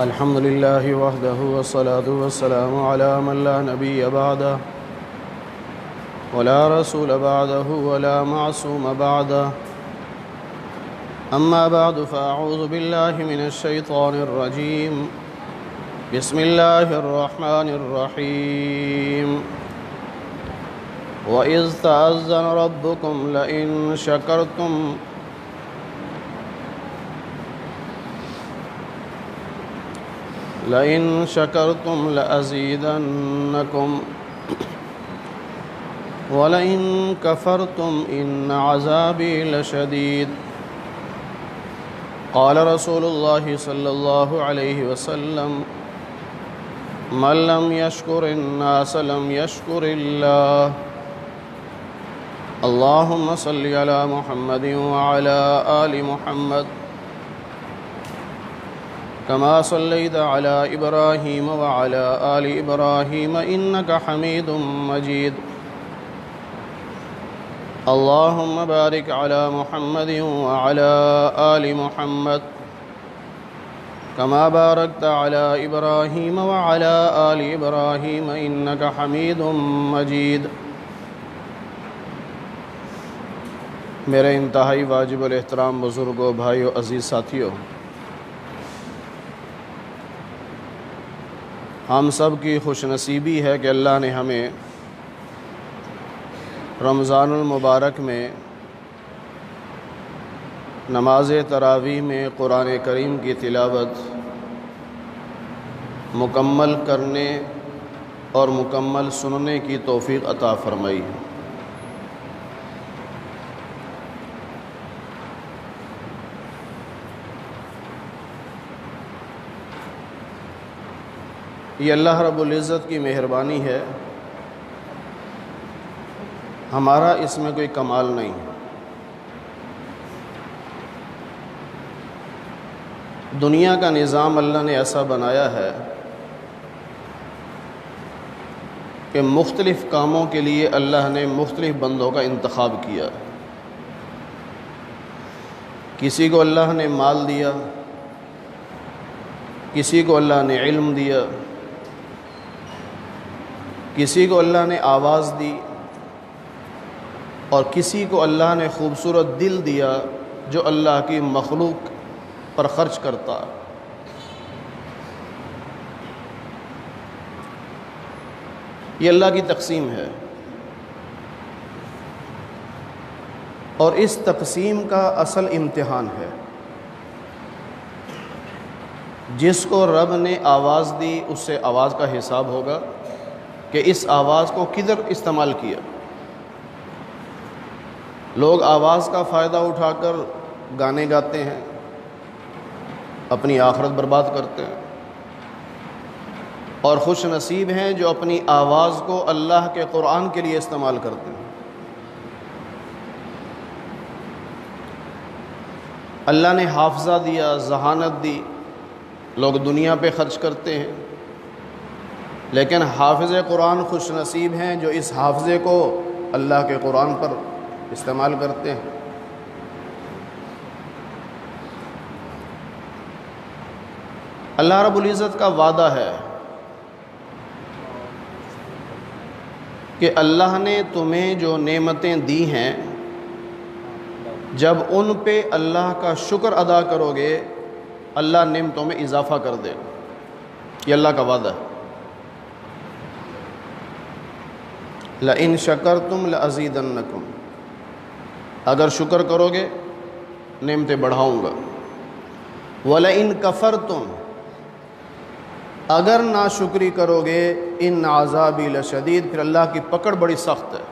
الحمد لله وحده والصلاة والسلام على من لا نبي بعده ولا رسول بعده ولا معصوم بعده. أما بعد فأعوذ بالله من الشيطان الرجيم. بسم الله الرحمن الرحيم. وإذ تأذن ربكم لئن شكرتم لأزيدنكم ولئن كفرتم إن عذابي لشديد. قال رسول الله صلى الله عليه وسلم: من لم يشكر الناس لم يشكر الله. اللهم صل على محمد وعلى آل محمد كما صليت على إبراهيم وعلى آل إبراهيم إنك حميد مجيد. اللهم بارك على محمد وعلى آل محمد كما باركت على إبراهيم وعلى آل إبراهيم إنك حميد مجيد. میرے انتہائی واجب الاحترام بزرگوں، بھائیوں، عزیز ساتھیوں، ہم سب کی خوش نصیبی ہے کہ اللہ نے ہمیں رمضان المبارک میں نماز تراویح میں قرآن کریم کی تلاوت مکمل کرنے اور مکمل سننے کی توفیق عطا فرمائی. یہ اللہ رب العزت کی مہربانی ہے، ہمارا اس میں کوئی کمال نہیں. دنیا کا نظام اللہ نے ایسا بنایا ہے کہ مختلف کاموں کے لیے اللہ نے مختلف بندوں کا انتخاب کیا. کسی کو اللہ نے مال دیا، کسی کو اللہ نے علم دیا، کسی کو اللہ نے آواز دی، اور کسی کو اللہ نے خوبصورت دل دیا جو اللہ کی مخلوق پر خرچ کرتا. یہ اللہ کی تقسیم ہے، اور اس تقسیم کا اصل امتحان ہے. جس کو رب نے آواز دی اس سے آواز کا حساب ہوگا کہ اس آواز کو کدھر استعمال کیا. لوگ آواز کا فائدہ اٹھا کر گانے گاتے ہیں، اپنی آخرت برباد کرتے ہیں، اور خوش نصیب ہیں جو اپنی آواز کو اللہ کے قرآن کے لیے استعمال کرتے ہیں. اللہ نے حافظہ دیا، ذہانت دی، لوگ دنیا پہ خرچ کرتے ہیں، لیکن حافظ قرآن خوش نصیب ہیں جو اس حافظے کو اللہ کے قرآن پر استعمال کرتے ہیں. اللہ رب العزت کا وعدہ ہے کہ اللہ نے تمہیں جو نعمتیں دی ہیں جب ان پہ اللہ کا شکر ادا کرو گے اللہ نعمتوں میں اضافہ کر دے. یہ اللہ کا وعدہ ہے. لئن شکرتم لازیدنکم، اگر شکر کرو گے نعمتیں بڑھاؤں گا. ولئن کفرتم، اگر ناشکری کرو گے ان عذابی لشدید، پھر اللہ کی پکڑ بڑی سخت ہے.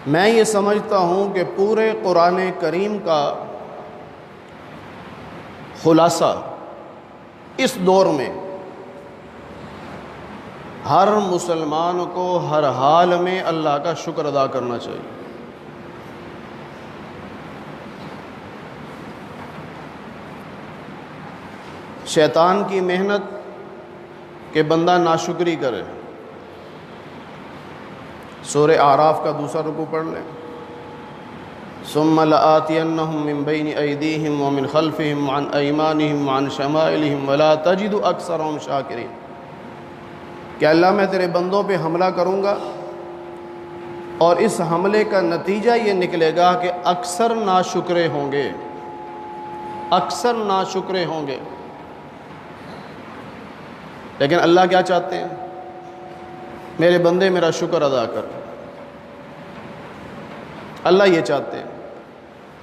میں یہ سمجھتا ہوں کہ پورے قرآن کریم کا خلاصہ اس دور میں ہر مسلمان کو ہر حال میں اللہ کا شکر ادا کرنا چاہیے. شیطان کی محنت کہ بندہ ناشکری کرے. سورہ اعراف کا دوسرا رکوع پڑھ لیں. ثم لآتینہم من بین ایدیہم ومن خلفہم وعن ایمانہم وعن شمائلہم ولا تجد اکثرہم شاکرین، کہ اللہ میں تیرے بندوں پہ حملہ کروں گا اور اس حملے کا نتیجہ یہ نکلے گا کہ اکثر ناشکرے ہوں گے، اکثر ناشکرے ہوں گے۔ لیکن اللہ کیا چاہتے ہیں؟ میرے بندے میرا شکر ادا کر، اللہ یہ چاہتے ہیں۔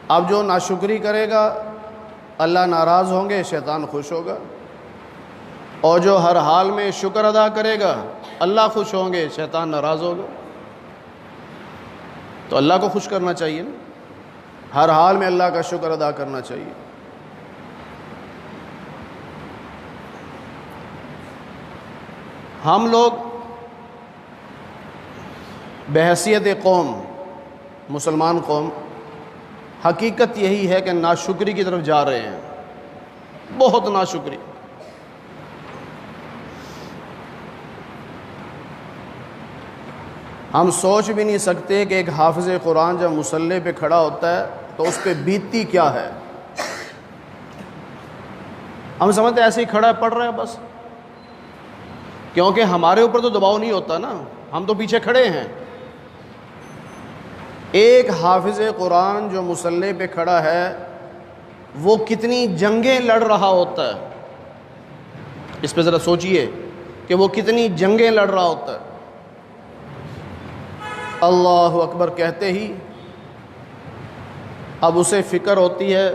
اب جو ناشکری کرے گا اللہ ناراض ہوں گے، شیطان خوش ہوگا، اور جو ہر حال میں شکر ادا کرے گا اللہ خوش ہوں گے، شیطان ناراض ہوگا۔ تو اللہ کو خوش کرنا چاہیے نا، ہر حال میں اللہ کا شکر ادا کرنا چاہیے۔ ہم لوگ بحیثیت قوم، مسلمان قوم، حقیقت یہی ہے کہ ناشکری کی طرف جا رہے ہیں، بہت ناشکری۔ ہم سوچ بھی نہیں سکتے کہ ایک حافظ قرآن جب مصلی پہ کھڑا ہوتا ہے تو اس پہ بیتتی کیا ہے۔ ہم سمجھتے ایسے ہی کھڑا ہے، پڑھ رہا ہے بس، کیونکہ ہمارے اوپر تو دباؤ نہیں ہوتا نا، ہم تو پیچھے کھڑے ہیں۔ ایک حافظ قرآن جو مصلی پہ کھڑا ہے وہ کتنی جنگیں لڑ رہا ہوتا ہے، اس پہ ذرا سوچئے کہ وہ کتنی جنگیں لڑ رہا ہوتا ہے۔ اللہ اکبر کہتے ہی اب اسے فکر ہوتی ہے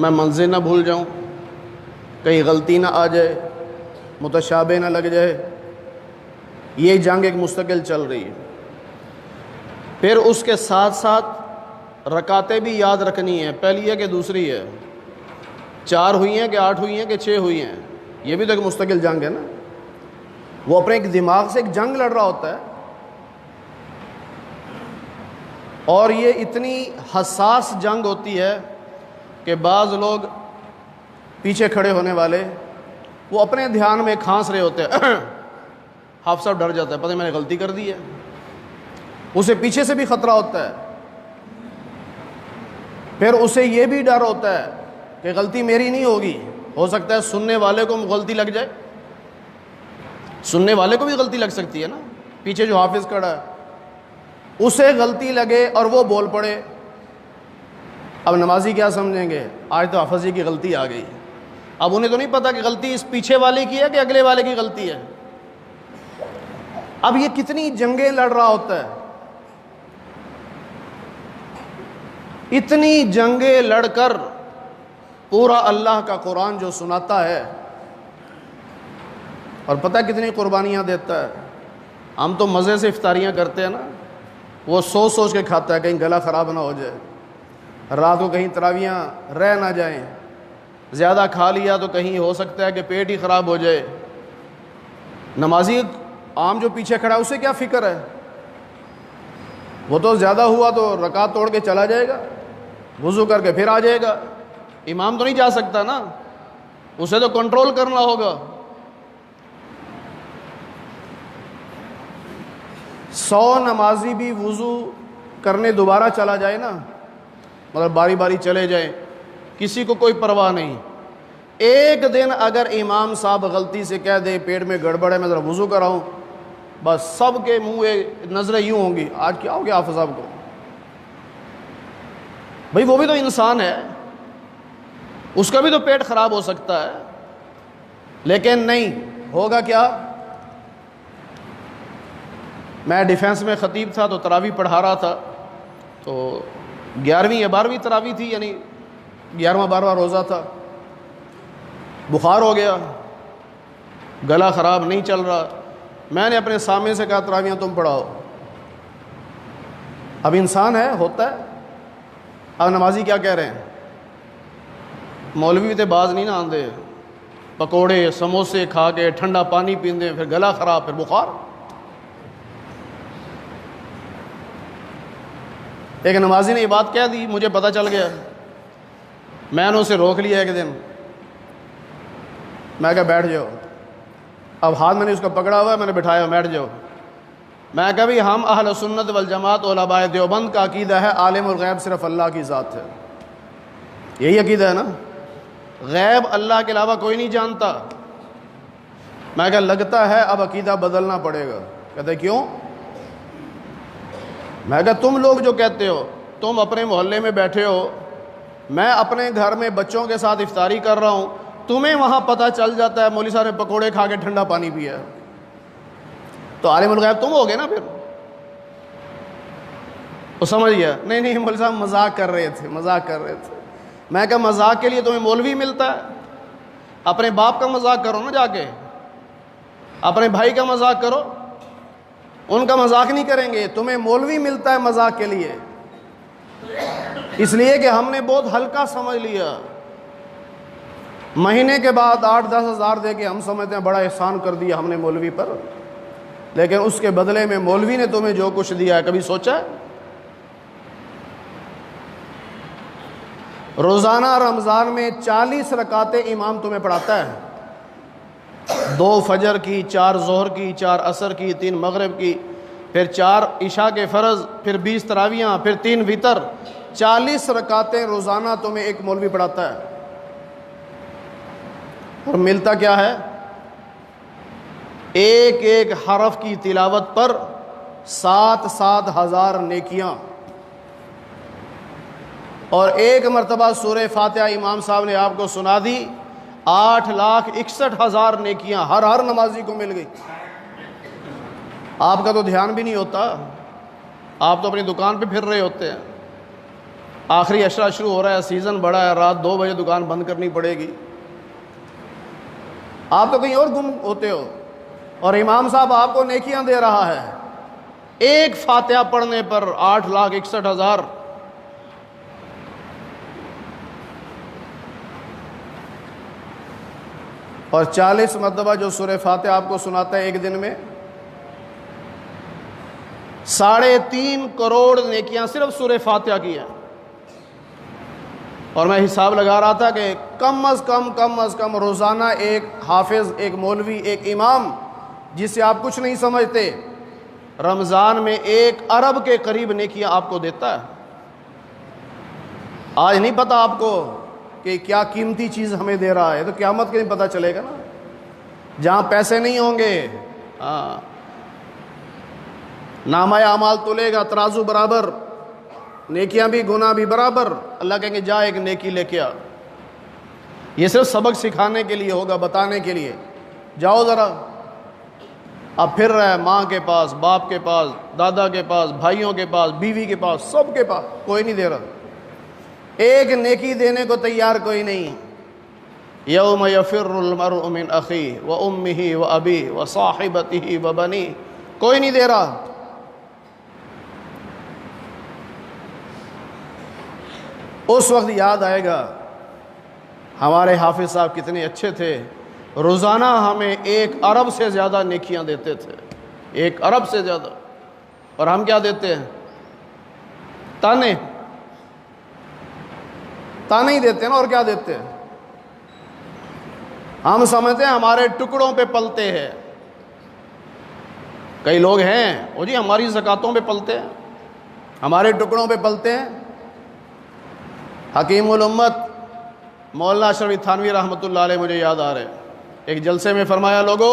میں منزل نہ بھول جاؤں، کہیں غلطی نہ آ جائے، متشابہ نہ لگ جائے۔ یہ جنگ ایک مستقل چل رہی ہے۔ پھر اس کے ساتھ ساتھ رکعتیں بھی یاد رکھنی ہیں، پہلی ہے کہ دوسری ہے، 4 ہوئی ہیں کہ 8 ہوئی ہیں کہ 6 ہوئی ہیں، یہ بھی تو ایک مستقل جنگ ہے نا۔ وہ اپنے ایک دماغ سے ایک جنگ لڑ رہا ہوتا ہے، اور یہ اتنی حساس جنگ ہوتی ہے کہ بعض لوگ پیچھے کھڑے ہونے والے وہ اپنے دھیان میں کھانس رہے ہوتے ہیں، حافظ صاحب ڈر جاتا ہے، پتہ ہے میں نے غلطی کر دی ہے، اسے پیچھے سے بھی خطرہ ہوتا ہے۔ پھر اسے یہ بھی ڈر ہوتا ہے کہ غلطی میری نہیں ہوگی، ہو سکتا ہے سننے والے کو غلطی لگ جائے، سننے والے کو بھی غلطی لگ سکتی ہے نا، پیچھے جو حافظ کھڑا ہے اسے غلطی لگے اور وہ بول پڑے، اب نمازی کیا سمجھیں گے، آج تو حافظ جی کی غلطی آ گئی۔ اب انہیں تو نہیں پتا کہ غلطی اس پیچھے والے کی ہے کہ اگلے والے کی غلطی ہے۔ اب یہ کتنی جنگیں لڑ رہا ہوتا ہے، اتنی جنگیں لڑ کر پورا اللہ کا قرآن جو سناتا ہے، اور پتہ کتنی قربانیاں دیتا ہے۔ ہم تو مزے سے افطاریاں کرتے ہیں نا، وہ سوچ سوچ کے کھاتا ہے کہیں گلا خراب نہ ہو جائے، رات کو کہیں تراویاں رہ نہ جائیں، زیادہ کھا لیا تو کہیں ہو سکتا ہے کہ پیٹ ہی خراب ہو جائے۔ نمازی عام جو پیچھے کھڑا ہے اسے کیا فکر ہے، وہ تو زیادہ ہوا تو رکعت توڑ کے چلا جائے گا، وضو کر کے پھر آ جائے گا، امام تو نہیں جا سکتا نا، اسے تو کنٹرول کرنا ہوگا۔ 100 نمازی بھی وضو کرنے دوبارہ چلا جائے نا، مطلب باری باری چلے جائیں، کسی کو کوئی پرواہ نہیں۔ ایک دن اگر امام صاحب غلطی سے کہہ دے پیٹ میں گڑبڑ ہے میں ذرا وضو کراؤں، بس سب کے منہ نظریں یوں ہوں گی، آج کیا ہو گیا حافظ صاحب کو؟ بھئی وہ بھی تو انسان ہے، اس کا بھی تو پیٹ خراب ہو سکتا ہے، لیکن نہیں ہوگا کیا؟ میں ڈیفینس میں خطیب تھا تو تراویح پڑھا رہا تھا، تو 11ویں یا 12ویں تراویح تھی، یعنی 11واں 12واں روزہ تھا، بخار ہو گیا، گلا خراب نہیں چل رہا، میں نے اپنے سامنے سے کہا تراویحاں تم پڑھاؤ۔ اب انسان ہے، ہوتا ہے۔ اب نمازی کیا کہہ رہے ہیں، مولوی تے باز نہیں نہ آندے، پکوڑے سموسے کھا کے ٹھنڈا پانی پیندے، پھر گلا خراب، پھر بخار۔ ایک نمازی نے یہ بات کہہ دی، مجھے پتہ چل گیا، میں نے اسے روک لیا ایک دن، میں کہا بیٹھ جاؤ، اب ہاتھ میں نے اس کا پکڑا ہوا ہے، میں نے بٹھایا، بیٹھ جاؤ۔ میں کبھی ہم اہل سنت والجماعت علماء دیوبند کا عقیدہ ہے عالم الغیب صرف اللہ کی ذات ہے، یہی عقیدہ ہے نا، غیب اللہ کے علاوہ کوئی نہیں جانتا۔ میں کہا لگتا ہے اب عقیدہ بدلنا پڑے گا۔ کہتے کیوں؟ میں کہا تم لوگ جو کہتے ہو، تم اپنے محلے میں بیٹھے ہو، میں اپنے گھر میں بچوں کے ساتھ افطاری کر رہا ہوں، تمہیں وہاں پتہ چل جاتا ہے مولوی صاحب نے پکوڑے کھا کے ٹھنڈا پانی پیا ہے، تو عالم الغیب تم ہو گے نا پھر۔ وہ سمجھ گیا نہیں نہیں مولوی صاحب مذاق کر رہے تھے، مذاق کر رہے تھے۔ میں کہا مذاق کے لیے تمہیں مولوی ملتا ہے؟ اپنے باپ کا مذاق کرو نا، جا کے اپنے بھائی کا مذاق کرو، ان کا مذاق نہیں کریں گے۔ تمہیں مولوی ملتا ہے مذاق کے لیے، اس لیے کہ ہم نے بہت ہلکا سمجھ لیا۔ مہینے کے بعد 8-10 ہزار دے کے ہم سمجھتے ہیں بڑا احسان کر دیا ہم نے مولوی پر، لیکن اس کے بدلے میں مولوی نے تمہیں جو کچھ دیا ہے کبھی سوچا ہے؟ روزانہ رمضان میں 40 رکعتیں امام تمہیں پڑھاتا ہے، 2 فجر کی، 4 ظہر کی، 4 عصر کی، 3 مغرب کی، پھر 4 عشاء کے فرض، پھر 20 تراویحاں، پھر 3 وتر، 40 رکعتیں روزانہ تمہیں ایک مولوی پڑھاتا ہے۔ اور ملتا کیا ہے؟ ایک ایک حرف کی تلاوت پر 7-7 ہزار نیکیاں، اور ایک مرتبہ سورہ فاتحہ امام صاحب نے آپ کو سنا دی، 8,61,000 نیکیاں ہر نمازی کو مل گئی۔ آپ کا تو دھیان بھی نہیں ہوتا، آپ تو اپنی دکان پہ پھر رہے ہوتے ہیں، آخری عشرہ شروع ہو رہا ہے، سیزن بڑا ہے، رات 2 بجے دکان بند کرنی پڑے گی، آپ تو کہیں اور گم ہوتے ہو، اور امام صاحب آپ کو نیکیاں دے رہا ہے ایک فاتحہ پڑھنے پر 8,61,000۔ اور 40 مرتبہ جو سورہ فاتحہ آپ کو سناتا ہے ایک دن میں، 3.5 کروڑ نیکیاں صرف سورہ فاتحہ کی ہیں۔ اور میں حساب لگا رہا تھا کہ کم از کم روزانہ ایک حافظ، ایک مولوی، ایک امام جس سے آپ کچھ نہیں سمجھتے، رمضان میں 1 ارب کے قریب نیکیاں آپ کو دیتا ہے۔ آج نہیں پتا آپ کو کہ کیا قیمتی چیز ہمیں دے رہا ہے، تو قیامت کے دن پتہ چلے گا نا، جہاں پیسے نہیں ہوں گے، نامہ اعمال تولے گا ترازو برابر، نیکیاں بھی گناہ بھی برابر، اللہ کہیں گے جا ایک نیکی لے کے آ۔ یہ صرف سبق سکھانے کے لیے ہوگا، بتانے کے لیے، جاؤ ذرا۔ اب پھر رہا ہے ماں کے پاس، باپ کے پاس، دادا کے پاس، بھائیوں کے پاس، بیوی کے پاس، سب کے پاس، کوئی نہیں دے رہا، ایک نیکی دینے کو تیار کوئی نہیں۔ یوم یفر المرء من اخیہ وامہ وابیہ وصاحبتہ وبنیہ، کوئی نہیں دے رہا۔ اس وقت یاد آئے گا ہمارے حافظ صاحب کتنے اچھے تھے، روزانہ ہمیں 1 ارب سے زیادہ نیکیاں دیتے تھے، 1 ارب سے زیادہ، اور ہم کیا دیتے ہیں؟ تانے ہی دیتے ہیں نا، اور کیا دیتے ہیں؟ ہم سمجھتے ہیں ہمارے ٹکڑوں پہ پلتے ہیں۔ کئی لوگ ہیں وہ جی ہماری زکاتوں پہ پلتے ہیں، ہمارے ٹکڑوں پہ پلتے ہیں۔ حکیم الامت مولانا اشرف تھانوی رحمۃ اللہ علیہ مجھے یاد آ رہے، ایک جلسے میں فرمایا، لوگو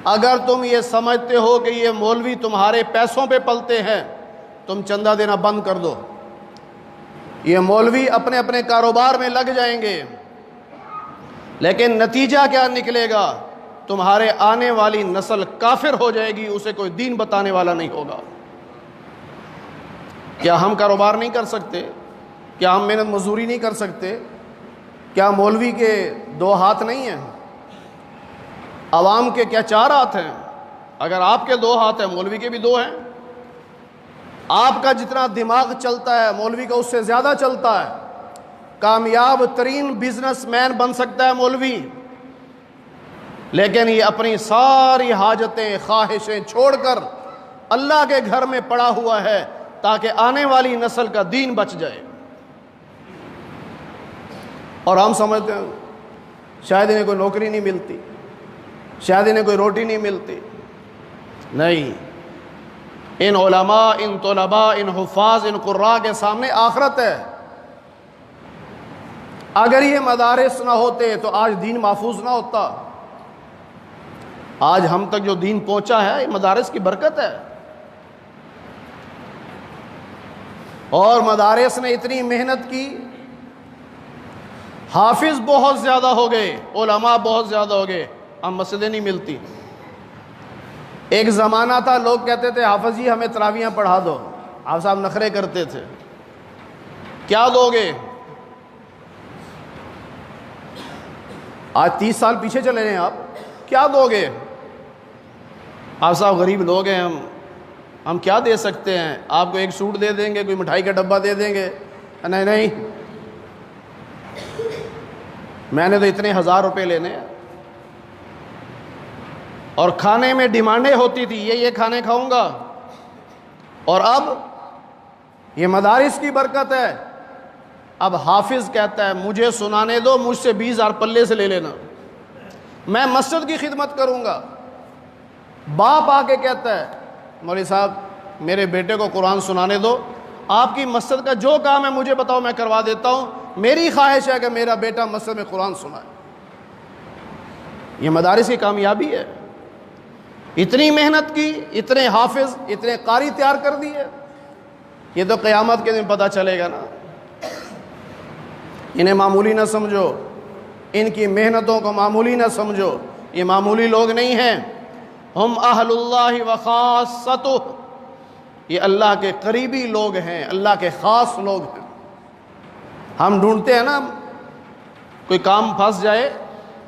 اگر تم یہ سمجھتے ہو کہ یہ مولوی تمہارے پیسوں پہ پلتے ہیں، تم چندہ دینا بند کر دو، یہ مولوی اپنے اپنے کاروبار میں لگ جائیں گے، لیکن نتیجہ کیا نکلے گا؟ تمہارے آنے والی نسل کافر ہو جائے گی، اسے کوئی دین بتانے والا نہیں ہوگا۔ کیا ہم کاروبار نہیں کر سکتے؟ کیا ہم محنت مزدوری نہیں کر سکتے؟ کیا مولوی کے 2 ہاتھ نہیں ہیں؟ عوام کے کیا 4 ہاتھ ہیں؟ اگر آپ کے 2 ہاتھ ہیں، مولوی کے بھی 2 ہیں۔ آپ کا جتنا دماغ چلتا ہے مولوی کا اس سے زیادہ چلتا ہے۔ کامیاب ترین بزنس مین بن سکتا ہے مولوی، لیکن یہ اپنی ساری حاجتیں خواہشیں چھوڑ کر اللہ کے گھر میں پڑا ہوا ہے تاکہ آنے والی نسل کا دین بچ جائے۔ اور ہم سمجھتے ہیں شاید انہیں کوئی نوکری نہیں ملتی، شاید انہیں کوئی روٹی نہیں ملتی۔ نہیں، ان علماء، ان طلباء، ان حفاظ، ان قراء کے سامنے آخرت ہے۔ اگر یہ مدارس نہ ہوتے تو آج دین محفوظ نہ ہوتا۔ آج ہم تک جو دین پہنچا ہے یہ مدارس کی برکت ہے، اور مدارس نے اتنی محنت کی، حافظ بہت زیادہ ہو گئے، علماء بہت زیادہ ہو گئے، اب مسجدیں نہیں ملتی۔ ایک زمانہ تھا لوگ کہتے تھے حافظ جی ہمیں تراویحاں پڑھا دو، حافظ صاحب نخرے کرتے تھے، کیا دو گے؟ آج 30 سال پیچھے چلے ہیں آپ، کیا دو گے؟ آپ صاحب غریب لوگ ہیں، ہم کیا دے سکتے ہیں؟ آپ کو ایک سوٹ دے دیں گے، کوئی مٹھائی کا ڈبہ دے دیں گے۔ نہیں نہیں، میں نے تو اتنے 1000 روپے لینے ہیں، اور کھانے میں ڈیمانڈیں ہوتی تھی، یہ کھانے کھاؤں گا۔ اور اب یہ مدارس کی برکت ہے، اب حافظ کہتا ہے مجھے سنانے دو، مجھ سے 20,000 پلے سے لے لینا، میں مسجد کی خدمت کروں گا۔ باپ آ کے کہتا ہے مولوی صاحب میرے بیٹے کو قرآن سنانے دو، آپ کی مسجد کا جو کام ہے مجھے بتاؤ، میں کروا دیتا ہوں، میری خواہش ہے کہ میرا بیٹا مسجد میں قرآن سنائے۔ یہ مدارس کی کامیابی ہے، اتنی محنت کی، اتنے حافظ، اتنے قاری تیار کر دیے۔ یہ تو قیامت کے دن پتہ چلے گا نا۔ انہیں معمولی نہ سمجھو، ان کی محنتوں کو معمولی نہ سمجھو، یہ معمولی لوگ نہیں ہیں۔ ہم اہل اللہ وخاصتہ، یہ اللہ کے قریبی لوگ ہیں، اللہ کے خاص لوگ ہیں۔ ہم ڈھونڈتے ہیں نا، کوئی کام پھنس جائے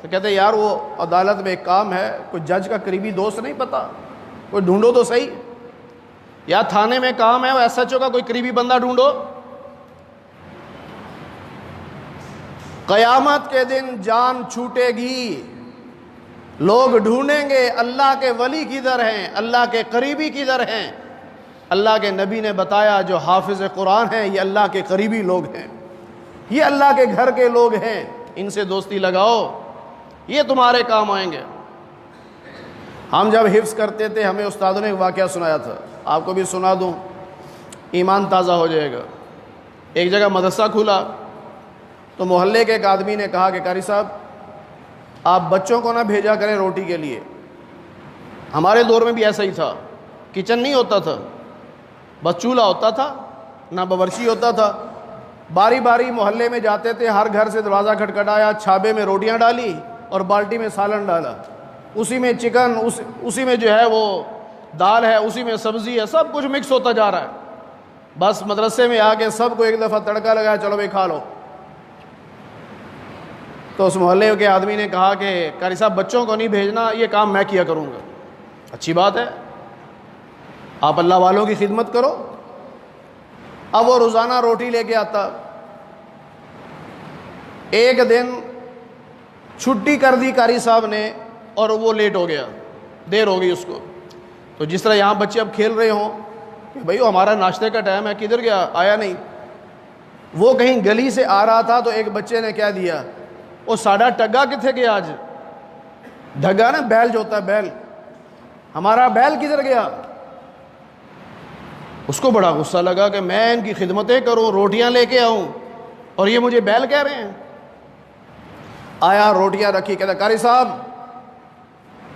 تو کہتے ہیں یار وہ عدالت میں ایک کام ہے، کوئی جج کا قریبی دوست نہیں پتا، کوئی ڈھونڈو تو صحیح، یا تھانے میں کام ہے، وہ ایس ایچ او کا کوئی قریبی بندہ ڈھونڈو۔ قیامت کے دن جان چھوٹے گی، لوگ ڈھونڈیں گے اللہ کے ولی کدھر ہیں، اللہ کے قریبی کدھر ہیں۔ اللہ کے نبی نے بتایا جو حافظ قرآن ہیں یہ اللہ کے قریبی لوگ ہیں، یہ اللہ کے گھر کے لوگ ہیں، ان سے دوستی لگاؤ، یہ تمہارے کام آئیں گے۔ ہم جب حفظ کرتے تھے ہمیں استادوں نے ایک واقعہ سنایا تھا، آپ کو بھی سنا دوں، ایمان تازہ ہو جائے گا۔ ایک جگہ مدرسہ کھلا تو محلے کے ایک آدمی نے کہا کہ قاری صاحب آپ بچوں کو نہ بھیجا کریں روٹی کے لیے۔ ہمارے دور میں بھی ایسا ہی تھا، کچن نہیں ہوتا تھا، بس چولہا ہوتا تھا، نہ باورچی ہوتا تھا۔ باری باری محلے میں جاتے تھے، ہر گھر سے دروازہ کھٹکھٹایا، چھابے میں روٹیاں ڈالی اور بالٹی میں سالن ڈالا، اسی میں چکن، اسی میں جو ہے وہ دال ہے، اسی میں سبزی ہے، سب کچھ مکس ہوتا جا رہا ہے۔ بس مدرسے میں آ کے سب کو ایک دفعہ تڑکا لگایا، چلو بھائی کھا لو۔ تو اس محلے کے آدمی نے کہا کہ قاری صاحب بچوں کو نہیں بھیجنا، یہ کام میں کیا کروں گا۔ اچھی بات ہے، آپ اللہ والوں کی خدمت کرو۔ اب وہ روزانہ روٹی لے کے آتا، ایک دن چھٹی کر دی قاری صاحب نے اور وہ لیٹ ہو گیا، دیر ہو گئی اس کو۔ تو جس طرح یہاں بچے اب کھیل رہے ہوں کہ بھائی ہمارا ناشتے کا ٹائم ہے، کدھر گیا، آیا نہیں۔ وہ کہیں گلی سے آ رہا تھا تو ایک بچے نے کیا دیا، وہ ساڈا ٹگا کتنے گیا آج، ڈھگا نا بیل جو ہوتا ہے بیل، ہمارا بیل کدھر گیا۔ اس کو بڑا غصہ لگا کہ میں ان کی خدمتیں کروں، روٹیاں لے کے آؤں اور یہ مجھے بیل کہہ رہے ہیں۔ آیا، روٹیاں رکھی، کہتا قاری صاحب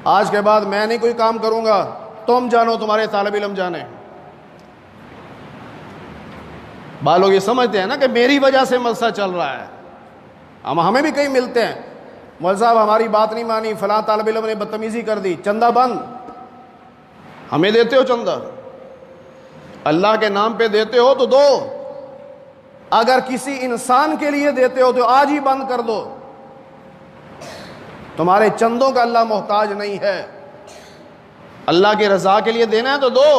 آج کے بعد میں نہیں کوئی کام کروں گا، تم جانو، تمہارے طالب علم جانے۔ بعض لوگ یہ سمجھتے ہیں نا کہ میری وجہ سے مدرسہ چل رہا ہے، ہمیں بھی کہیں ملتے ہیں، مول صاحب ہماری بات نہیں مانی، فلاں طالب علم نے بدتمیزی کر دی، چندہ بند۔ ہمیں دیتے ہو چندہ، اللہ کے نام پہ دیتے ہو تو دو، اگر کسی انسان کے لیے دیتے ہو تو آج ہی بند کر دو۔ تمہارے چندوں کا اللہ محتاج نہیں ہے، اللہ کی رضا کے لیے دینا ہے تو دو،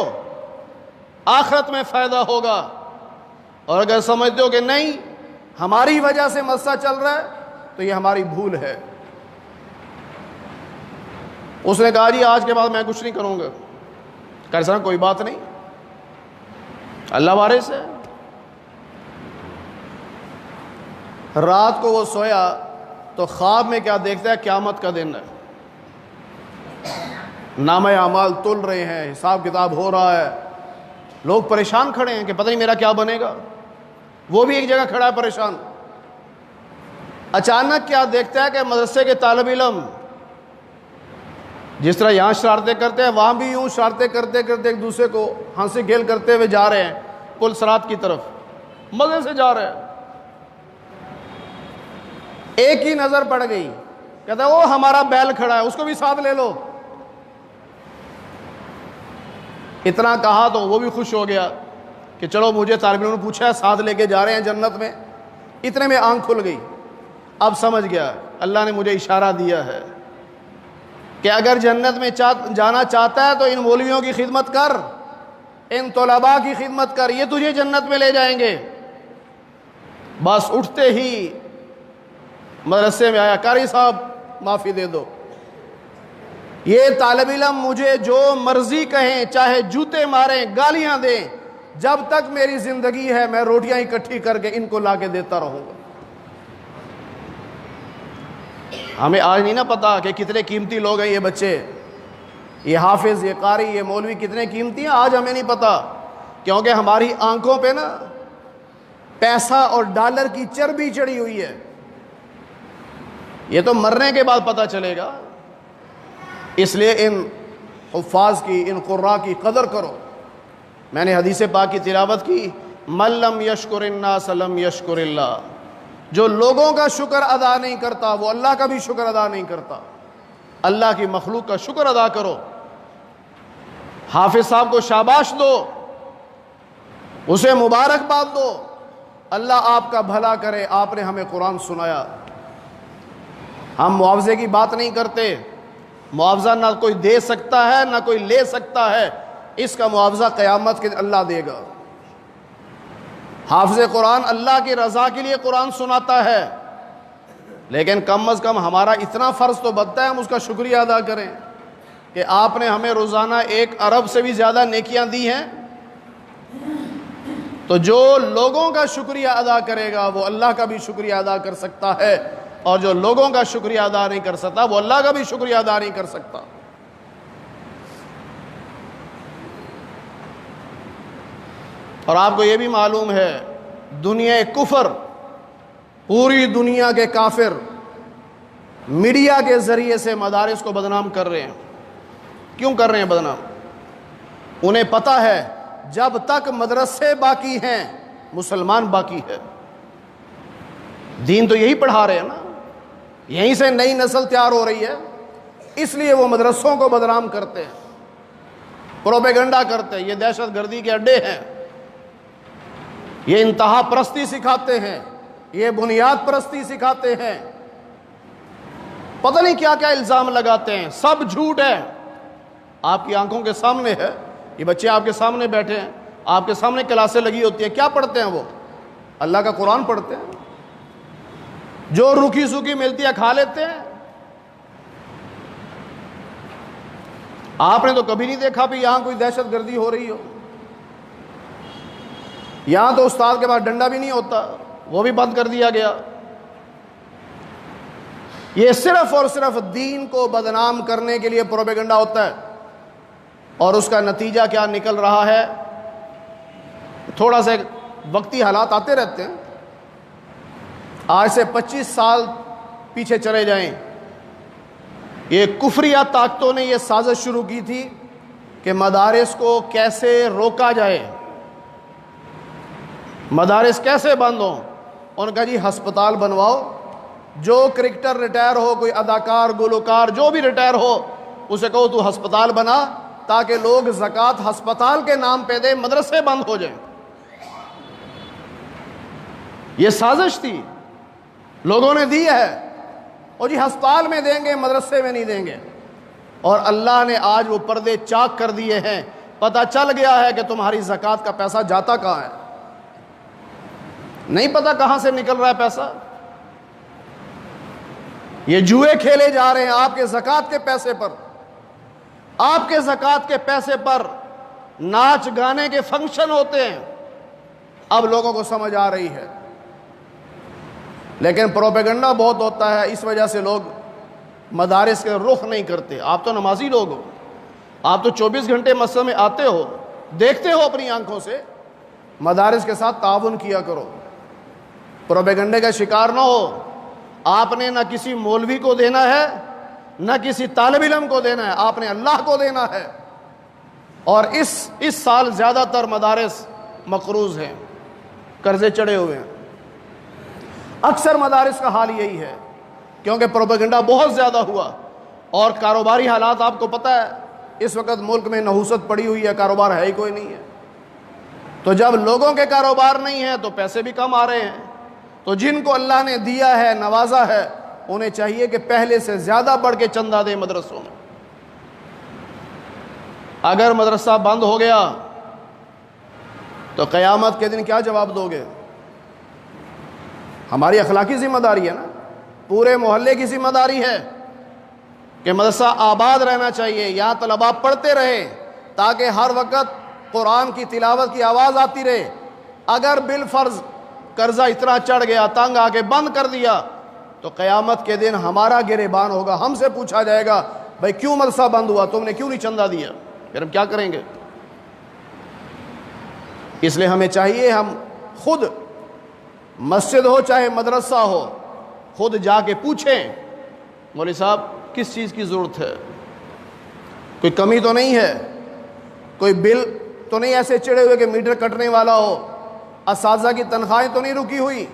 آخرت میں فائدہ ہوگا۔ اور اگر سمجھتے ہو کہ نہیں ہماری وجہ سے مسئلہ چل رہا ہے تو یہ ہماری بھول ہے۔ اس نے کہا جی آج کے بعد میں کچھ نہیں کروں گا۔ قاری صاحب کوئی بات نہیں، اللہ وارث ہے۔ رات کو وہ سویا تو خواب میں کیا دیکھتا ہے، قیامت کا دن ہے، نامہ اعمال تل رہے ہیں، حساب کتاب ہو رہا ہے، لوگ پریشان کھڑے ہیں کہ پتہ نہیں میرا کیا بنے گا، وہ بھی ایک جگہ کھڑا ہے پریشان۔ اچانک کیا دیکھتا ہے کہ مدرسے کے طالب علم جس طرح یہاں شرارتیں کرتے ہیں وہاں بھی یوں شرارتیں کرتے کرتے ایک دوسرے کو ہنسی کھیل کرتے ہوئے جا رہے ہیں پل صراط کی طرف، مزے سے جا رہے ہیں۔ ایک ہی نظر پڑ گئی، کہتا ہے وہ ہمارا بیل کھڑا ہے، اس کو بھی ساتھ لے لو۔ اتنا کہا تو وہ بھی خوش ہو گیا کہ چلو مجھے طالب علم نے پوچھا ہے، ساتھ لے کے جا رہے ہیں جنت میں۔ اتنے میں آنکھ کھل گئی، اب سمجھ گیا اللہ نے مجھے اشارہ دیا ہے کہ اگر جنت میں جانا چاہتا ہے تو ان مولویوں کی خدمت کر، ان طلباء کی خدمت کر، یہ تجھے جنت میں لے جائیں گے۔ بس اٹھتے ہی مدرسے میں آیا، قاری صاحب معافی دے دو، یہ طالب علم مجھے جو مرضی کہیں، چاہے جوتے ماریں، گالیاں دیں، جب تک میری زندگی ہے میں روٹیاں اکٹھی کر کے ان کو لا کے دیتا رہوں گا۔ ہمیں آج نہیں نا پتا کہ کتنے قیمتی لوگ ہیں یہ بچے، یہ حافظ، یہ قاری، یہ مولوی کتنے قیمتی ہیں، آج ہمیں نہیں پتا، کیونکہ ہماری آنکھوں پہ نا پیسہ اور ڈالر کی چربی چڑھی ہوئی ہے۔ یہ تو مرنے کے بعد پتہ چلے گا، اس لیے ان حفاظ کی، ان قراء کی قدر کرو۔ میں نے حدیث پاک کی تلاوت کی، من لم یشکر الناس لم یشکر اللہ، جو لوگوں کا شکر ادا نہیں کرتا وہ اللہ کا بھی شکر ادا نہیں کرتا۔ اللہ کی مخلوق کا شکر ادا کرو، حافظ صاحب کو شاباش دو، اسے مبارکباد دو، اللہ آپ کا بھلا کرے، آپ نے ہمیں قرآن سنایا۔ ہم معاوضے کی بات نہیں کرتے، معاوضہ نہ کوئی دے سکتا ہے نہ کوئی لے سکتا ہے، اس کا معاوضہ قیامت کے اللہ دے گا۔ حافظ قرآن اللہ کی رضا کے لیے قرآن سناتا ہے، لیکن کم از کم ہمارا اتنا فرض تو بنتا ہے ہم اس کا شکریہ ادا کریں کہ آپ نے ہمیں روزانہ 1 ارب سے بھی زیادہ نیکیاں دی ہیں۔ تو جو لوگوں کا شکریہ ادا کرے گا وہ اللہ کا بھی شکریہ ادا کر سکتا ہے، اور جو لوگوں کا شکریہ ادا نہیں کر سکتا وہ اللہ کا بھی شکریہ ادا نہیں کر سکتا۔ اور آپ کو یہ بھی معلوم ہے دنیا کفر، پوری دنیا کے کافر میڈیا کے ذریعے سے مدارس کو بدنام کر رہے ہیں۔ کیوں کر رہے ہیں بدنام؟ انہیں پتہ ہے جب تک مدرسے باقی ہیں مسلمان باقی ہے۔ دین تو یہی پڑھا رہے ہیں نا، یہیں سے نئی نسل تیار ہو رہی ہے، اس لیے وہ مدرسوں کو بدنام کرتے ہیں، پروپیگنڈا کرتے ہیں، یہ دہشت گردی کے اڈے ہیں، یہ انتہا پرستی سکھاتے ہیں، یہ بنیاد پرستی سکھاتے ہیں، پتہ نہیں کیا کیا الزام لگاتے ہیں، سب جھوٹ ہے، آپ کی آنکھوں کے سامنے ہے۔ یہ بچے آپ کے سامنے بیٹھے ہیں، آپ کے سامنے کلاسیں لگی ہوتی ہیں، کیا پڑھتے ہیں وہ؟ اللہ کا قرآن پڑھتے ہیں، جو روکھی سوکھی ملتی ہے کھا لیتے ہیں۔ آپ نے تو کبھی نہیں دیکھا بھی یہاں کوئی دہشت گردی ہو رہی ہو، یہاں تو استاد کے پاس ڈنڈا بھی نہیں ہوتا، وہ بھی بند کر دیا گیا۔ یہ صرف اور صرف دین کو بدنام کرنے کے لیے پروپیگنڈا ہوتا ہے، اور اس کا نتیجہ کیا نکل رہا ہے؟ تھوڑا سا وقتی حالات آتے رہتے ہیں، آج سے 25 سال پیچھے چلے جائیں، یہ کفریہ طاقتوں نے یہ سازش شروع کی تھی کہ مدارس کو کیسے روکا جائے، مدارس کیسے بند ہوں۔ ان کا جی ہسپتال بنواؤ، جو کرکٹر ریٹائر ہو، کوئی اداکار، گلوکار، جو بھی ریٹائر ہو، اسے کہو تو ہسپتال بنا تاکہ لوگ زکوٰۃ ہسپتال کے نام پہ دیں، مدرسے بند ہو جائیں۔ یہ سازش تھی، لوگوں نے دی ہے، اور جی ہسپتال میں دیں گے، مدرسے میں نہیں دیں گے، اور اللہ نے آج وہ پردے چاک کر دیے ہیں، پتہ چل گیا ہے کہ تمہاری زکوٰۃ کا پیسہ جاتا کہاں ہے، نہیں پتہ کہاں سے نکل رہا ہے پیسہ۔ یہ جوئے کھیلے جا رہے ہیں آپ کے زکوٰۃ کے پیسے پر، آپ کے زکوٰۃ کے پیسے پر ناچ گانے کے فنکشن ہوتے ہیں، اب لوگوں کو سمجھ آ رہی ہے، لیکن پروپیگنڈا بہت ہوتا ہے، اس وجہ سے لوگ مدارس کے رخ نہیں کرتے۔ آپ تو نمازی لوگ ہو، آپ تو 24 گھنٹے مسجد میں آتے ہو، دیکھتے ہو اپنی آنکھوں سے، مدارس کے ساتھ تعاون کیا کرو، پروپیگنڈے کا شکار نہ ہو۔ آپ نے نہ کسی مولوی کو دینا ہے نہ کسی طالب علم کو دینا ہے، آپ نے اللہ کو دینا ہے۔ اور اس سال زیادہ تر مدارس مقروض ہیں، قرضے چڑھے ہوئے ہیں، اکثر مدارس کا حال یہی ہے، کیونکہ پروپیگنڈا بہت زیادہ ہوا، اور کاروباری حالات آپ کو پتہ ہے اس وقت ملک میں نحوست پڑی ہوئی ہے، کاروبار ہے ہی کوئی نہیں ہے۔ تو جب لوگوں کے کاروبار نہیں ہے تو پیسے بھی کم آ رہے ہیں، تو جن کو اللہ نے دیا ہے، نوازا ہے، انہیں چاہیے کہ پہلے سے زیادہ بڑھ کے چندہ دیں مدرسوں میں۔ اگر مدرسہ بند ہو گیا تو قیامت کے دن کیا جواب دو گے؟ ہماری اخلاقی ذمہ داری ہے نا، پورے محلے کی ذمہ داری ہے کہ مدرسہ آباد رہنا چاہیے، یہاں طلباء پڑھتے رہے تاکہ ہر وقت قرآن کی تلاوت کی آواز آتی رہے۔ اگر بالفرض قرضہ اتنا چڑھ گیا، تنگ آ کے بند کر دیا، تو قیامت کے دن ہمارا گریبان ہوگا، ہم سے پوچھا جائے گا بھائی کیوں مدرسہ بند ہوا، تم نے کیوں نہیں چندہ دیا؟ پھر ہم کیا کریں گے؟ اس لیے ہمیں چاہیے ہم خود، مسجد ہو چاہے مدرسہ ہو، خود جا کے پوچھیں مولوی صاحب کس چیز کی ضرورت ہے، کوئی کمی تو نہیں ہے، کوئی بل تو نہیں ایسے چڑھے ہوئے کہ میٹر کٹنے والا ہو، اساتذہ کی تنخواہیں تو نہیں رکی ہوئی،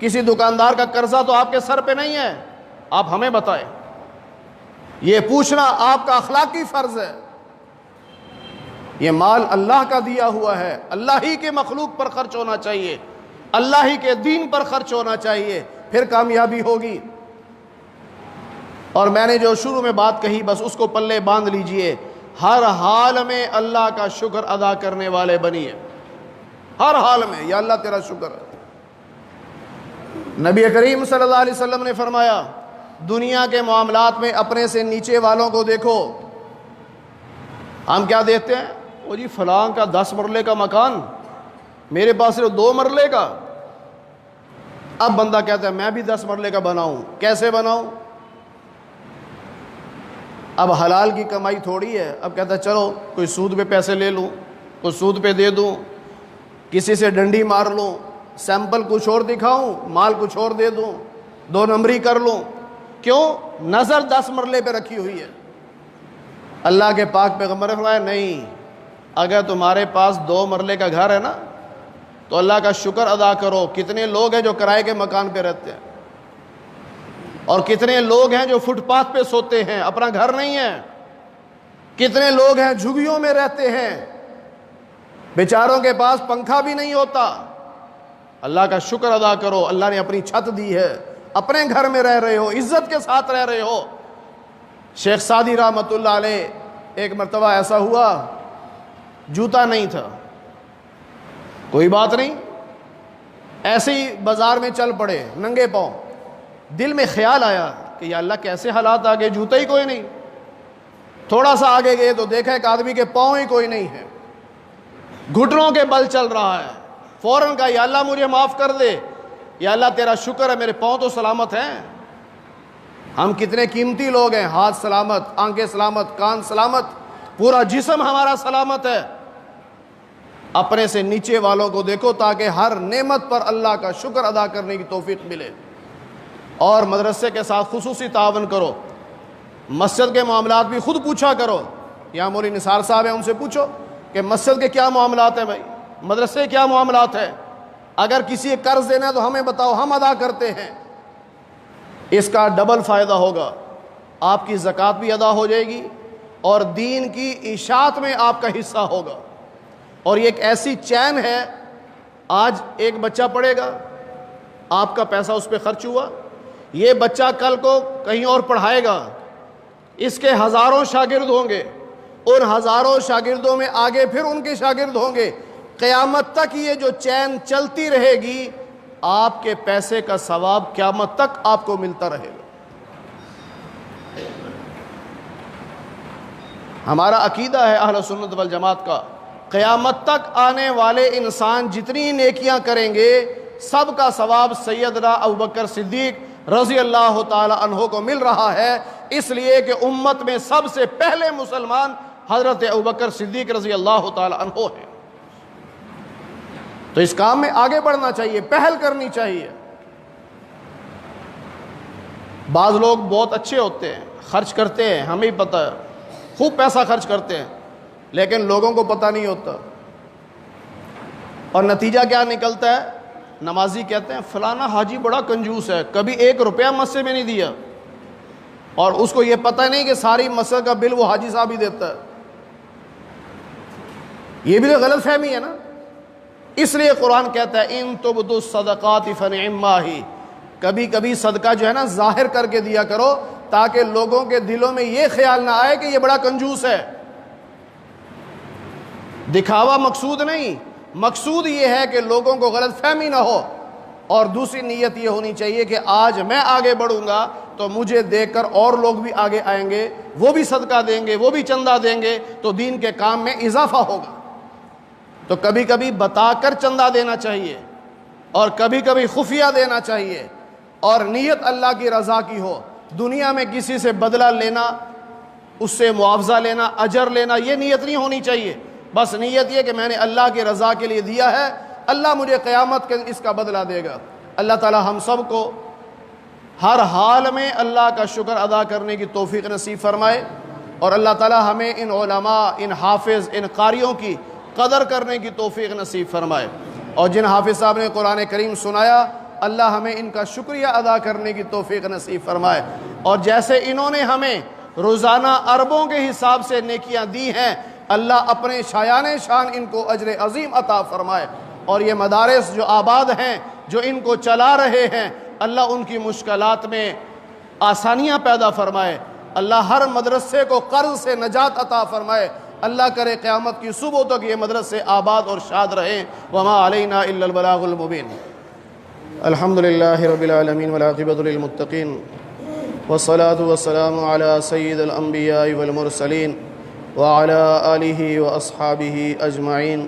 کسی دکاندار کا قرضہ تو آپ کے سر پہ نہیں ہے، آپ ہمیں بتائیں۔ یہ پوچھنا آپ کا اخلاقی فرض ہے۔ یہ مال اللہ کا دیا ہوا ہے، اللہ ہی کے مخلوق پر خرچ ہونا چاہیے، اللہ ہی کے دین پر خرچ ہونا چاہیے، پھر کامیابی ہوگی۔ اور میں نے جو شروع میں بات کہی بس اس کو پلے باندھ لیجئے، ہر حال میں اللہ کا شکر ادا کرنے والے بنیے، ہر حال میں، یا اللہ تیرا شکر ہے۔ نبی کریم صلی اللہ علیہ وسلم نے فرمایا دنیا کے معاملات میں اپنے سے نیچے والوں کو دیکھو۔ ہم کیا دیکھتے ہیں؟ وہ جی فلاں کا 10 مرلے کا مکان، میرے پاس صرف 2 مرلے کا۔ اب بندہ کہتا ہے میں بھی 10 مرلے کا بناؤں، کیسے بناؤں؟ اب حلال کی کمائی تھوڑی ہے، اب کہتا ہے چلو کوئی سود پہ پیسے لے لوں، کوئی سود پہ دے دوں، کسی سے ڈنڈی مار لوں، سیمپل کچھ اور دکھاؤں، مال کچھ اور دے دوں، 2 نمبری کر لوں۔ کیوں؟ نظر 10 مرلے پہ رکھی ہوئی ہے۔ اللہ کے پاک پیغمبر نے فرمایا نہیں، اگر تمہارے پاس 2 مرلے کا گھر ہے نا تو اللہ کا شکر ادا کرو۔ کتنے لوگ ہیں جو کرائے کے مکان پہ رہتے ہیں، اور کتنے لوگ ہیں جو فٹ پاتھ پہ سوتے ہیں، اپنا گھر نہیں ہے۔ کتنے لوگ ہیں جھگیوں میں رہتے ہیں، بیچاروں کے پاس پنکھا بھی نہیں ہوتا۔ اللہ کا شکر ادا کرو، اللہ نے اپنی چھت دی ہے، اپنے گھر میں رہ رہے ہو، عزت کے ساتھ رہ رہے ہو۔ شیخ سعدی رحمۃ اللہ علیہ، ایک مرتبہ ایسا ہوا جوتا نہیں تھا، کوئی بات نہیں، ایسے ہی بازار میں چل پڑے ننگے پاؤں۔ دل میں خیال آیا کہ یا اللہ کیسے حالات آگے، جوتا ہی کوئی نہیں۔ تھوڑا سا آگے گئے تو دیکھا ایک آدمی کے پاؤں ہی کوئی نہیں ہے، گھٹنوں کے بل چل رہا ہے۔ فوراً کہا یا اللہ مجھے معاف کر دے، یا اللہ تیرا شکر ہے میرے پاؤں تو سلامت ہیں۔ ہم کتنے قیمتی لوگ ہیں، ہاتھ سلامت، آنکھیں سلامت، کان سلامت، پورا جسم ہمارا سلامت ہے۔ اپنے سے نیچے والوں کو دیکھو تاکہ ہر نعمت پر اللہ کا شکر ادا کرنے کی توفیق ملے۔ اور مدرسے کے ساتھ خصوصی تعاون کرو، مسجد کے معاملات بھی خود پوچھا کرو۔ یہاں مولوی نثار صاحب ہیں، ان سے پوچھو کہ مسجد کے کیا معاملات ہیں بھائی، مدرسے کیا معاملات ہیں، اگر کسی قرض دینا ہے تو ہمیں بتاؤ، ہم ادا کرتے ہیں۔ اس کا ڈبل فائدہ ہوگا، آپ کی زکوٰۃ بھی ادا ہو جائے گی اور دین کی اشاعت میں آپ کا حصہ ہوگا۔ اور یہ ایک ایسی چین ہے، آج ایک بچہ پڑھے گا، آپ کا پیسہ اس پہ خرچ ہوا، یہ بچہ کل کو کہیں اور پڑھائے گا، اس کے ہزاروں شاگرد ہوں گے، ان ہزاروں شاگردوں میں آگے پھر ان کے شاگرد ہوں گے، قیامت تک یہ جو چین چلتی رہے گی، آپ کے پیسے کا ثواب قیامت تک آپ کو ملتا رہے گا۔ ہمارا عقیدہ ہے اہل سنت والجماعت کا، قیامت تک آنے والے انسان جتنی نیکیاں کریں گے سب کا ثواب سیدنا ابوبکر صدیق رضی اللہ تعالی عنہ کو مل رہا ہے، اس لیے کہ امت میں سب سے پہلے مسلمان حضرت ابوبکر صدیق رضی اللہ تعالی عنہ ہے۔ تو اس کام میں آگے بڑھنا چاہیے، پہل کرنی چاہیے۔ بعض لوگ بہت اچھے ہوتے ہیں، خرچ کرتے ہیں، ہمیں پتہ ہے، خوب پیسہ خرچ کرتے ہیں، لیکن لوگوں کو پتہ نہیں ہوتا، اور نتیجہ کیا نکلتا ہے؟ نمازی کہتے ہیں فلانا حاجی بڑا کنجوس ہے، کبھی 1 روپیہ مسجد میں نہیں دیا، اور اس کو یہ پتہ نہیں کہ ساری مسجد کا بل وہ حاجی صاحب ہی دیتا ہے۔ یہ بھی تو غلط فہمی ہے نا۔ اس لیے قرآن کہتا ہے ان تبدوا الصدقات فنعما ہی، کبھی کبھی صدقہ جو ہے نا ظاہر کر کے دیا کرو، تاکہ لوگوں کے دلوں میں یہ خیال نہ آئے کہ یہ بڑا کنجوس ہے۔ دکھاوا مقصود نہیں، مقصود یہ ہے کہ لوگوں کو غلط فہمی نہ ہو، اور دوسری نیت یہ ہونی چاہیے کہ آج میں آگے بڑھوں گا تو مجھے دیکھ کر اور لوگ بھی آگے آئیں گے، وہ بھی صدقہ دیں گے، وہ بھی چندہ دیں گے، تو دین کے کام میں اضافہ ہوگا۔ تو کبھی کبھی بتا کر چندہ دینا چاہیے، اور کبھی کبھی خفیہ دینا چاہیے، اور نیت اللہ کی رضا کی ہو۔ دنیا میں کسی سے بدلہ لینا، اس سے معاوضہ لینا، اجر لینا، یہ نیت نہیں ہونی چاہیے۔ بس نیت یہ کہ میں نے اللہ کی رضا کے لیے دیا ہے، اللہ مجھے قیامت کے اس کا بدلہ دے گا۔ اللہ تعالی ہم سب کو ہر حال میں اللہ کا شکر ادا کرنے کی توفیق نصیب فرمائے، اور اللہ تعالی ہمیں ان علماء، ان حافظ، ان قاریوں کی قدر کرنے کی توفیق نصیب فرمائے، اور جن حافظ صاحب نے قرآن کریم سنایا اللہ ہمیں ان کا شکریہ ادا کرنے کی توفیق نصیب فرمائے، اور جیسے انہوں نے ہمیں روزانہ اربوں کے حساب سے نیکیاں دی ہیں، اللہ اپنے شایان شان ان کو اجر عظیم عطا فرمائے، اور یہ مدارس جو آباد ہیں، جو ان کو چلا رہے ہیں، اللہ ان کی مشکلات میں آسانیاں پیدا فرمائے، اللہ ہر مدرسے کو قرض سے نجات عطا فرمائے، اللہ کرے قیامت کی صبح تک یہ مدرسے آباد اور شاد رہیں۔ وما علینا الا البلاغ المبین۔ الحمدللہ رب العالمین والعاقبۃ للمتقین، والصلاة والسلام علی سید الانبیاء والمرسلین وعلی آلہ واصحابہ اجمعین۔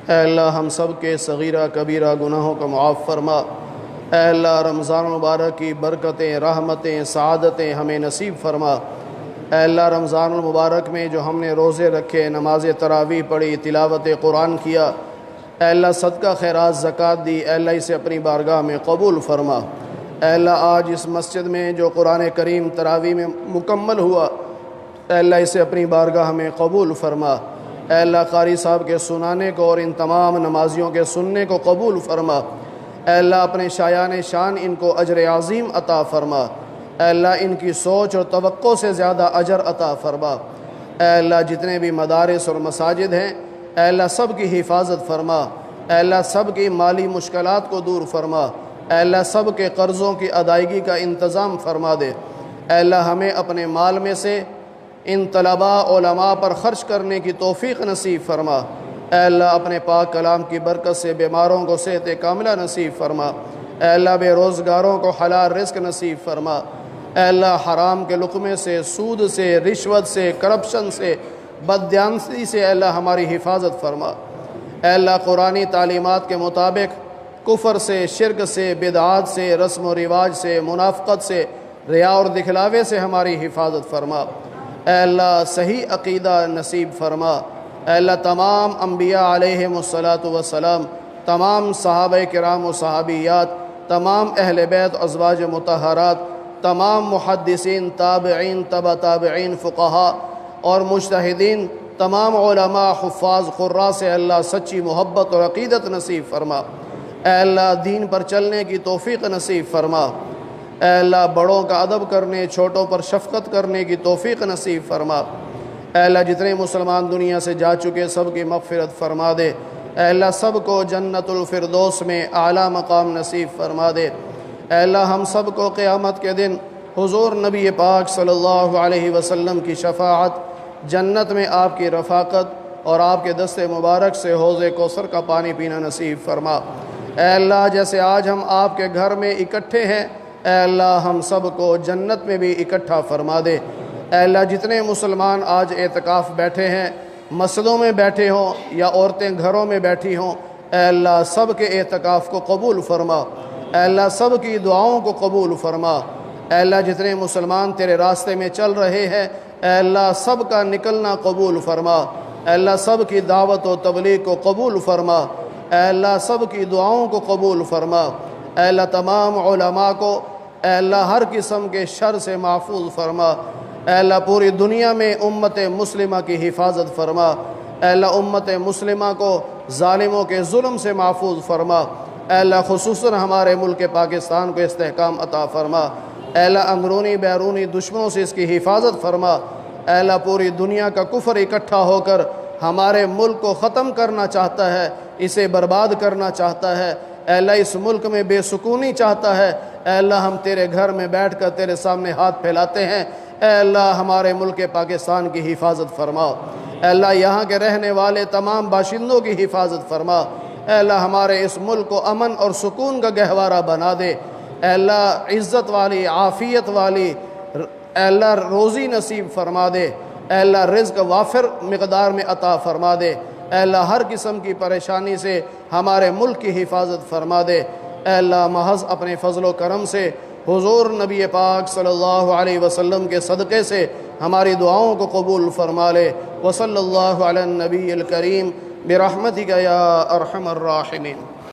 اے اللہ ہم سب کے صغیرہ کبیرہ گناہوں کا معاف فرما۔ اے اللہ رمضان المبارک کی برکتیں، رحمتیں، سعادتیں ہمیں نصیب فرما۔ اے اللہ رمضان المبارک میں جو ہم نے روزے رکھے، نماز تراویح پڑھی، تلاوت قرآن کیا، اے اللہ صدقہ خیرات زکوٰۃ دی، اے اللہ اسے اپنی بارگاہ میں قبول فرما۔ اے اللہ آج اس مسجد میں جو قرآن کریم تراویح میں مکمل ہوا، اے اللہ اسے اپنی بارگاہ میں قبول فرما۔ اے اللہ قاری صاحب کے سنانے کو اور ان تمام نمازیوں کے سننے کو قبول فرما۔ اے اللہ اپنے شایان شان ان کو اجر عظیم عطا فرما۔ اے اللہ ان کی سوچ اور توقع سے زیادہ اجر عطا فرما۔ اے اللہ جتنے بھی مدارس اور مساجد ہیں، اے اللہ سب کی حفاظت فرما۔ اے اللہ سب کی مالی مشکلات کو دور فرما۔ اے اللہ سب کے قرضوں کی ادائیگی کا انتظام فرما دے۔ اے اللہ ہمیں اپنے مال میں سے ان طلباء علماء پر خرچ کرنے کی توفیق نصیب فرما۔ اے اللہ اپنے پاک کلام کی برکت سے بیماروں کو صحت کاملہ نصیب فرما۔ اے اللہ بے روزگاروں کو حلال رزق نصیب فرما۔ اے اللہ حرام کے لقمے سے، سود سے، رشوت سے، کرپشن سے، بددیانتی سے اے اللہ ہماری حفاظت فرما۔ اے اللہ قرآنی تعلیمات کے مطابق کفر سے، شرک سے، بدعات سے، رسم و رواج سے، منافقت سے، ریا اور دکھلاوے سے ہماری حفاظت فرما۔ اے اللہ صحیح عقیدہ نصیب فرما۔ اے اللہ تمام انبیاء علیہم الصلاۃ والسلام، تمام صحابہ کرام و صحابیات، تمام اہل بیت ازواج مطہرات، تمام محدثین، تابعین، تبع تابعین، فقہاء اور مجتہدین، تمام علماء، حفاظ، قراء سے اللہ سچی محبت اور عقیدت نصیب فرما۔ اے اللہ دین پر چلنے کی توفیق نصیب فرما۔ اے اللہ بڑوں کا ادب کرنے، چھوٹوں پر شفقت کرنے کی توفیق نصیب فرما۔ اے اللہ جتنے مسلمان دنیا سے جا چکے سب کی مغفرت فرما دے۔ اے اللہ سب کو جنت الفردوس میں اعلیٰ مقام نصیب فرما دے۔ اے اللہ ہم سب کو قیامت کے دن حضور نبی پاک صلی اللہ علیہ وسلم کی شفاعت، جنت میں آپ کی رفاقت اور آپ کے دست مبارک سے حوض کوثر کا پانی پینا نصیب فرما۔ اے اللہ جیسے آج ہم آپ کے گھر میں اکٹھے ہیں، اے اللہ ہم سب کو جنت میں بھی اکٹھا فرما دے۔ اے اللہ جتنے مسلمان آج اعتکاف بیٹھے ہیں، مسجدوں میں بیٹھے ہوں یا عورتیں گھروں میں بیٹھی ہوں، اے اللہ سب کے اعتکاف کو قبول فرما۔ اے اللہ سب کی دعاؤں کو قبول فرما۔ اے اللہ جتنے مسلمان تیرے راستے میں چل رہے ہیں، اے اللہ سب کا نکلنا قبول فرما، اے اللہ سب کی دعوت و تبلیغ کو قبول فرما، اے اللہ سب کی دعاؤں کو قبول فرما، اے اللہ تمام علماء کو اے اللہ ہر قسم کے شر سے محفوظ فرما، اے اللہ پوری دنیا میں امت مسلمہ کی حفاظت فرما، اے اللہ امت مسلمہ کو ظالموں کے ظلم سے محفوظ فرما، اے اللہ خصوصاً ہمارے ملک پاکستان کو استحکام عطا فرما، اے اللہ اندرونی بیرونی دشمنوں سے اس کی حفاظت فرما، اے اللہ پوری دنیا کا کفر اکٹھا ہو کر ہمارے ملک کو ختم کرنا چاہتا ہے، اسے برباد کرنا چاہتا ہے، اے اللہ اس ملک میں بے سکونی چاہتا ہے، اے اللہ ہم تیرے گھر میں بیٹھ کر تیرے سامنے ہاتھ پھیلاتے ہیں، اے اللہ ہمارے ملک پاکستان کی حفاظت فرما، اے اللہ یہاں کے رہنے والے تمام باشندوں کی حفاظت فرما، اے اللہ ہمارے اس ملک کو امن اور سکون کا گہوارہ بنا دے، اے اللہ عزت والی عافیت والی اے اللہ روزی نصیب فرما دے، اے اللہ رزق وافر مقدار میں عطا فرما دے، اے اللہ ہر قسم کی پریشانی سے ہمارے ملک کی حفاظت فرما دے، اے اللہ محض اپنے فضل و کرم سے حضور نبی پاک صلی اللہ علیہ وسلم کے صدقے سے ہماری دعاؤں کو قبول فرما لے، وصلی اللہ علی النبی الکریم برحمتک یا ارحم الراحمین۔